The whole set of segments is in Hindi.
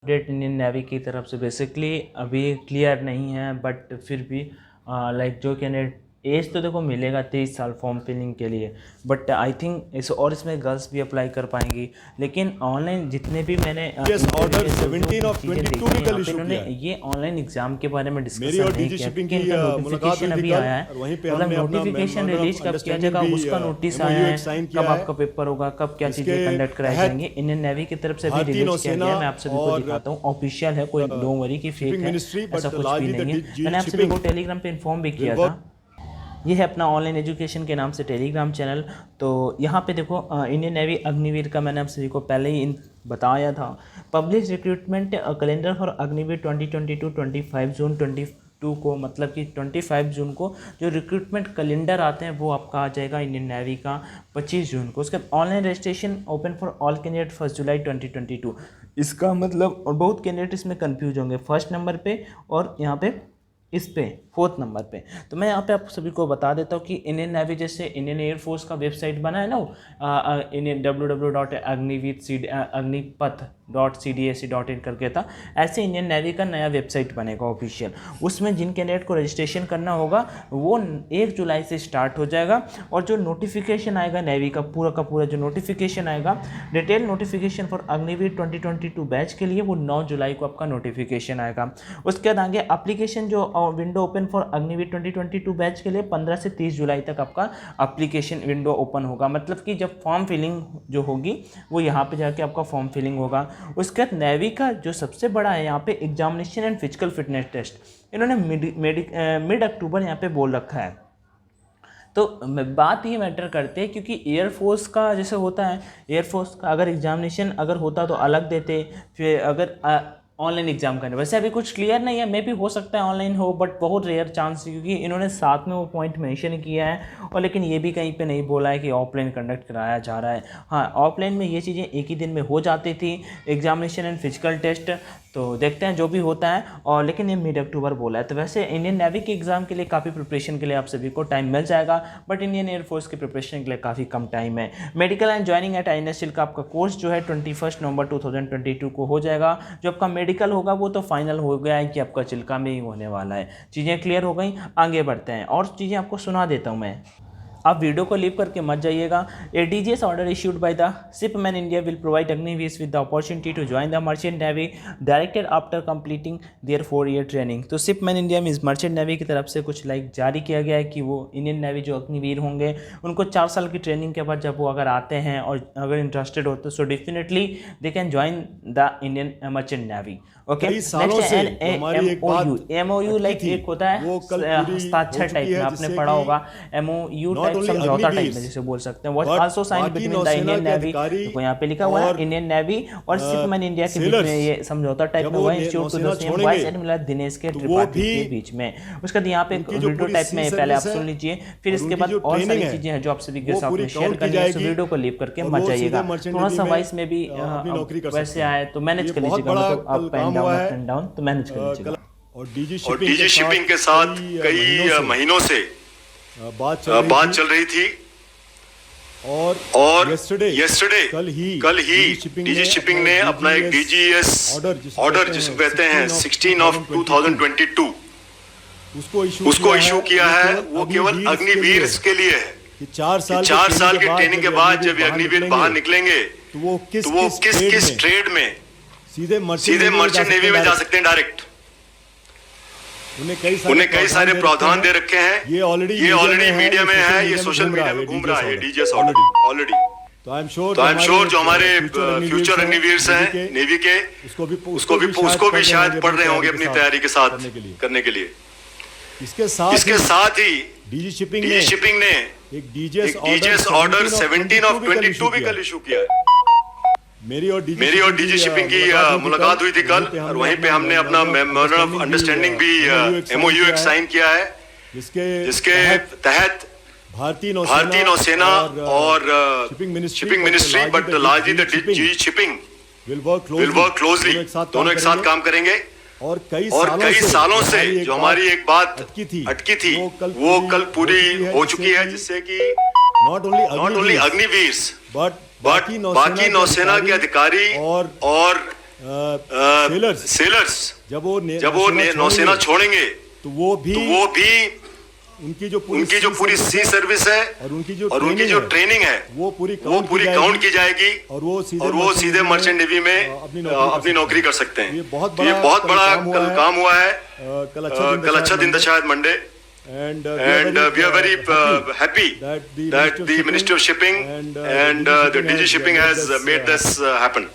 अपडेट इंडियन नेवी की तरफ से बेसिकली अभी क्लियर नहीं है, बट फिर भी लाइक जो कैंडिडेट एज तो देखो मिलेगा 23 साल फॉर्म फिलिंग के लिए, बट आई थिंक इसमें गर्ल्स भी अप्लाई कर पाएंगी। लेकिन ऑनलाइन जितने भी मैंने ऑर्डर 17 ऑफ 22 भी कल इशू किया है। ये ऑनलाइन एग्जाम के बारे में मेरी डिस्कशन और नहीं डीजी किया शिपिंग क्योंकि की इनका मुलाकात नोटिफिकेशन हुई थी अभी कल, आया है। और वहीं पे मतलब हमने अपना नोटिफिकेशन memorandum रिलीज of कब किया understanding जाएगा भी, उसका नोटिस MOU आया है, sign किया कब है। आपका पेपर होगा, कब क्या चीज़ें इसके कंडक्ट कराई तहत जाएंगी, इंडियन नेवी की तरफ से भी भारतीय रिलीज किया गया है। मैं आप सभी को नौसेना दिखाता हूँ, ऑफिशियल है, कोई डोंट वरी कि फेक है, मिनिस्ट्री, ऐसा but कुछ भी largely the नहीं है। DG मैंने आप सभी shipping को टेलीग्राम पे इन्फॉर्म भी किया will था। ये है अपना ऑनलाइन एजुकेशन के नाम से टेलीग्राम चैनल। तो यहाँ पे देखो इंडियन नेवी अग्निवीर का मैंने आप सभी को पहले ही बताया था। Public recruitment calendar for Agniveer 2022 25 जून 22 को, मतलब कि 25 जून को जो रिक्रूटमेंट कैलेंडर आते हैं वो आपका आ जाएगा इंडियन नेवी का 25 जून को। उसके बाद online registration open for all candidate 1 जुलाई 2022। इसका मतलब, और बहुत कैंडिडेट इसमें कंफ्यूज होंगे, फर्स्ट नंबर पे और यहाँ पे इस पे 4th नंबर पे। तो मैं यहाँ पे आप सभी को बता देता हूँ कि इंडियन नेवी जैसे इंडियन एयरफोर्स का वेबसाइट बना है ना, इंडियन www.अग्निपथ.cdac.in करके था, ऐसे इंडियन नेवी का नया वेबसाइट बनेगा ऑफिशियल। उसमें जिन कैंडिडेट को रजिस्ट्रेशन करना होगा वो 1 जुलाई से स्टार्ट हो जाएगा, और जो नोटिफिकेशन आएगा नेवी का पूरा जो नोटिफिकेशन आएगा, detail notification for Agniveer 2022 batch के लिए, वो 9 जुलाई को आपका नोटिफिकेशन आएगा। उसके बाद आगे एप्लीकेशन जो window open for Agniveer 2022 batch के लिए 15 से 30 जुलाई तक आपका एप्लीकेशन विंडो ओपन होगा। मतलब कि जब फॉर्म फिलिंग जो होगी वो यहाँ पे जाके आपका फॉर्म फिलिंग होगा। उसके बाद नेवी का जो सबसे बड़ा है यहाँ पे examination and physical fitness test, इन्होंने मिड अक्टूबर यहाँ पे बोल रखा है। तो बात ये मैटर करते हैं क्योंकि एयरफोर्स का जैसे होता है, एयरफोर्स का अगर एग्जामिनेशन अगर होता तो अलग देते, फिर अगर ऑनलाइन एग्जाम करने, वैसे अभी कुछ क्लियर नहीं है, मे भी हो सकता है ऑनलाइन हो, बट बहुत रेयर चांस है क्योंकि इन्होंने साथ में वो पॉइंट मेंशन किया है। और लेकिन ये भी कहीं पे नहीं बोला है कि ऑफलाइन कंडक्ट कराया जा रहा है। हाँ, ऑफलाइन में ये चीज़ें एक ही दिन में हो जाती थी, एग्जामिनेशन एंड फिजिकल टेस्ट। तो देखते हैं जो भी होता है, और लेकिन ये मिड अक्टूबर बोला है। तो वैसे इंडियन नेवी के एग्ज़ाम के लिए काफ़ी प्रिपरेशन के लिए आप सभी को टाइम मिल जाएगा, बट इंडियन एयरफोर्स की प्रिपरेशन के लिए काफ़ी कम टाइम है। Medical and joining at INSL का आपका कोर्स जो है 21 नवंबर 2022 को हो जाएगा। जो आपका मेडिकल होगा वो तो फाइनल हो गया है कि आपका चिल्का में ही होने वाला है। चीज़ें क्लियर हो गई, आगे बढ़ते हैं और चीज़ें आपको सुना देता हूँ मैं, आप वीडियो को लीव करके मत जाइएगा। A DGS order issued by the shipping India will provide Agniveer with the opportunity to join the merchant navy directed after completing their 4-year training. तो shipping India means merchant navy की तरफ से कुछ जारी किया गया है कि वो इंडियन नेवी जो अग्निवीर होंगे उनको 4 साल की ट्रेनिंग के बाद जब वो अगर आते हैं और अगर इंटरेस्टेड होते so definitely they can join the Indian merchant navy. Okay, MOU like एक होता है हस्ताक्षर टाइप में, आपने पढ़ा होगा MOU टाइप समझौता टाइप में जिसे बोल सकते हैं। What also sign between the Indian Navy, देखो यहाँ पे लिखा हुआ है इंडियन नेवी और शिपमैन इंडिया के बीच में ये समझौता टाइप में हुआ है, institute to the same vice admiral Dinesh K Tripathi के बीच में। उसके बाद यहाँ पे वीडियो टाइप में पहले आप सुन लीजिए, फिर इसके बाद और सारी चीजें हैं जो आप सभी के साथ में शेयर करनी है, तो वीडियो को लीव करके मत जाइएगा। थोड़ा सा वॉइस में भी वैसे आए तो मैनेज कर लीजिएगा, मतलब अप एंड डाउन तो मैनेज कर लीजिएगा। और डीजी शिपिंग के साथ कई महीनों से बात चल रही थी, और यस्टरडे कल ही डीजी शिपिंग ने अपना एक DGS ऑर्डर जिसे कहते हैं 16 ऑफ 2022 उसको इशू किया है। वो केवल अग्निवीर के लिए है कि 4 साल की ट्रेनिंग के बाद जब अग्निवीर बाहर निकलेंगे तो वो किस ट्रेड में सीधे मर्चेंट नेवी में जा सकते हैं डायरेक्ट। उन्हें कई सारे प्रावधान दे रखे हैं। ये ऑलरेडी मीडिया में है, ये सोशल मीडिया में घूम रहा है DGS ऑलरेडी। तो आई एम श्योर जो हमारे फ्यूचर अग्निवीर्स हैं नेवी के, उसको भी शायद पढ़ रहे होंगे अपनी तैयारी के साथ करने के लिए। इसके साथ ही डीजी शिपिंग ने एक DGS ऑर्डर 17 ऑफ 22 भी कल इशू किया है। मेरी और डीजी शिपिंग की मुलाकात हुई थी कल, और वहीं पे हमने अपना मेमोरेंडम ऑफ अंडरस्टैंडिंग भी MOU साइन किया है, जिसके तहत भारतीय नौसेना और shipping ministry but largely the DG shipping will work closely, दोनों एक साथ काम करेंगे। और कई सालों से जो हमारी एक बात अटकी थी वो कल पूरी हो चुकी है, जिससे कि नॉट ओनली अग्निवीर बट बाकी नौसेना के अधिकारी और सेलर्स जब वो नौसेना छोड़ेंगे तो वो भी उनकी जो पूरी सी सर्विस है और उनकी जो ट्रेनिंग है वो पूरी काउंट की जाएगी और वो सीधे मर्चेंट नेवी में अपनी नौकरी कर सकते हैं। ये बहुत बड़ा कल काम हुआ है। कल अच्छा दिन था शायद Monday, and we are very happy that the Ministry of Shipping and the DG Shipping has made this happen.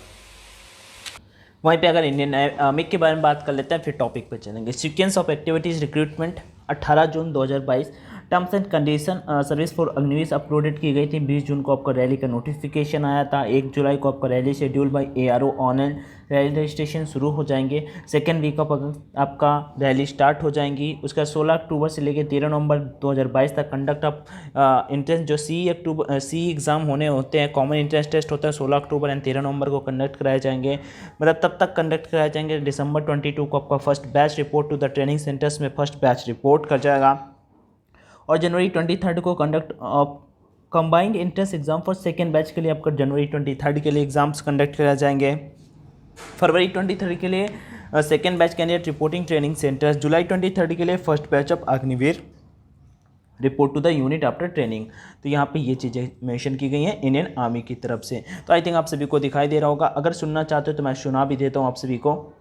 वहीं पे अगर इंडियन आर्मी के बारे में बात कर लेते हैं, फिर टॉपिक पे चलेंगे। Sequence of activities recruitment 18 June 2022। Terms and condition service for Agniveer uploaded की गई थी। 20 जून को आपका रैली का नोटिफिकेशन आया था। 1 जुलाई को आपका rally schedule by ARO online rally registration शुरू हो जाएंगे। सेकेंड वीक ऑफ आपका रैली स्टार्ट हो जाएंगी। उसका 16 अक्टूबर से लेकर 13 नवंबर 2022 तक कंडक्ट ऑफ एंट्रेंस जो सी एग्ज़ाम होने होते हैं, कॉमन एंट्रेंस टेस्ट होता है 16 अक्टूबर एंड 13 नवंबर को कंडक्ट कराए जाएंगे। मतलब तब तक कंडक्ट कराए जाएंगे। दिसंबर 22 को आपका first batch report to the training centres में फर्स्ट बैच रिपोर्ट कर जाएगा। और जनवरी 23 को conduct combined entrance exam for second batch के लिए आपका जनवरी 23 के लिए एग्जाम्स कंडक्ट कराए जाएंगे। फरवरी 23 के लिए second batch candidate reporting training centres. जुलाई 23 के लिए first batch of Agniveer report to the unit after training. तो यहाँ पे ये चीज़ें मेंशन की गई हैं इंडियन आर्मी की तरफ से। तो आई थिंक आप सभी को दिखाई दे रहा होगा। अगर सुनना चाहते हो तो मैं सुना भी देता हूँ आप सभी को।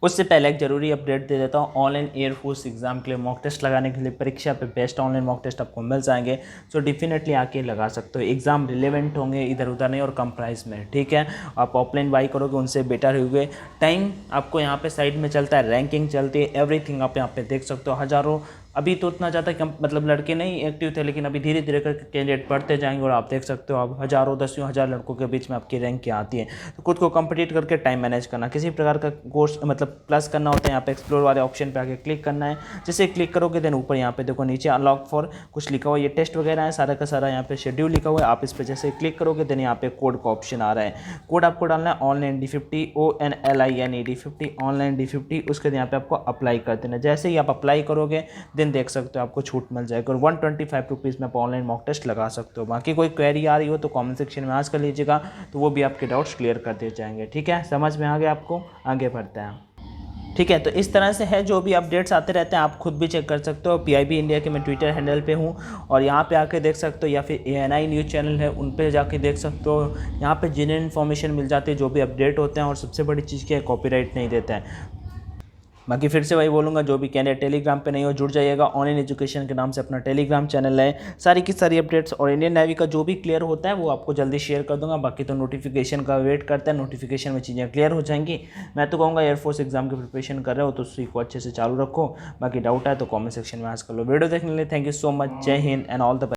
उससे पहले एक ज़रूरी अपडेट दे देता हूँ। ऑनलाइन एयरफोर्स एग्जाम के लिए मॉक टेस्ट लगाने के लिए परीक्षा पे बेस्ट ऑनलाइन मॉक टेस्ट आपको मिल जाएंगे। सो डेफिनेटली आके लगा सकते हो। एग्ज़ाम रिलेवेंट होंगे, इधर उधर नहीं, और कम प्राइस में, ठीक है। आप ऑफलाइन बाई करोगे उनसे बेटर होगे। टाइम आपको यहाँ पे साइड में चलता है, रैंकिंग चलती है, एवरीथिंग आप यहाँ पे देख सकते हो। हज़ारों, अभी तो उतना ज़्यादा कम मतलब लड़के नहीं एक्टिव थे, लेकिन अभी धीरे धीरे करके कैंडिडेट बढ़ते जाएंगे और आप देख सकते हो आप हज़ारों 10,000 लड़कों के बीच में आपकी रैंक क्या आती है। तो खुद को कम्पिटिट करके टाइम मैनेज करना, किसी प्रकार का कोर्स मतलब प्लस करना होता है, यहाँ पे एक्सप्लोर वाले ऑप्शन पे आके क्लिक करना है। जैसे क्लिक करोगे देन ऊपर यहाँ पे देखो नीचे अनलॉक फॉर कुछ लिखा हुआ है, ये टेस्ट वगैरह है सारा का सारा, यहाँ पे शेड्यूल लिखा हुआ है। आप इस पर जैसे क्लिक करोगे देन यहाँ पे कोड का ऑप्शन आ रहा है। कोड आपको डालना है online D50 ONLINE D50 online D50। उसके बाद यहाँ पे आपको अप्लाई कर देना। जैसे ही आप अप्लाई करोगे देन देख सकते हो आपको छूट मिल जाएगा और 125 रुपीज़ में आप ऑनलाइन मॉक टेस्ट लगा सकते हो। बाकी कोई क्वेरी आ रही हो तो कमेंट सेक्शन में आज कर लीजिएगा, तो वो भी आपके डाउट्स क्लियर कर दिए जाएंगे। ठीक है, समझ में आ गया आपको? आगे बढ़ते हैं। ठीक है, तो इस तरह से है, जो भी अपडेट्स आते रहते हैं आप खुद भी चेक कर सकते हो। PIB इंडिया के मैं ट्विटर हैंडल पे हूँ और यहाँ पे आके देख सकते हो, या फिर ANI न्यूज़ चैनल है उन पे जाके देख सकते हो। यहाँ पे जिन्हें इन्फॉर्मेशन मिल जाती है, जो भी अपडेट होते हैं। और सबसे बड़ी चीज़ क्या है, कॉपीराइट नहीं देता है। बाकी फिर से वही बोलूँगा, जो भी कैंडिडेट टेलीग्राम पे नहीं हो जुड़ जाइएगा। ऑनलाइन एजुकेशन के नाम से अपना टेलीग्राम चैनल है। सारी की सारी अपडेट्स और इंडियन नेवी का जो भी क्लियर होता है वो आपको जल्दी शेयर कर दूंगा। बाकी तो नोटिफिकेशन का वेट करते हैं, नोटिफिकेशन में चीज़ें क्लियर हो जाएंगी। मैं तो कहूँगा एयरफोर्स एग्जाम की प्रिपरेशन कर रहे हो तो उसी को अच्छे से चालू रखो। बाकी डाउट है तो कॉमेंट सेक्शन में आज कर लो। वीडियो देखने के लिए थैंक यू सो मच। जय हिंद एंड ऑल द बेस्ट।